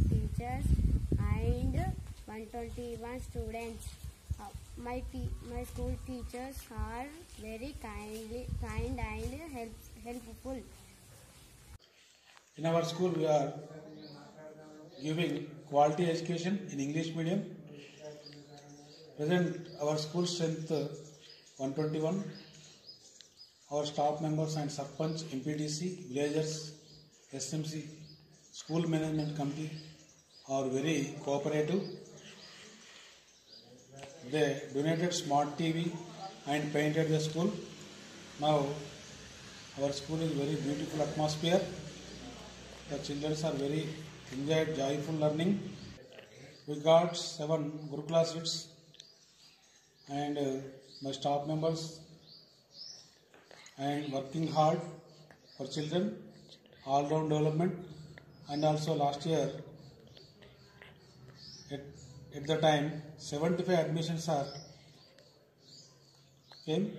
teachers and 121 students. My school teachers are very kind and helpful. In our school, we are giving quality education in English medium. Present our school strength 121. Our staff members and Sarpanch, MPDC, villagers, SMC, school management committee are very cooperative. They donated smart TV and painted the school. Now our school is very beautiful atmosphere. The children are very enjoyed joyful learning. We got 7 Gurukula seats and my staff members and working hard for children, all round development, and also last year at the time 75 admissions came.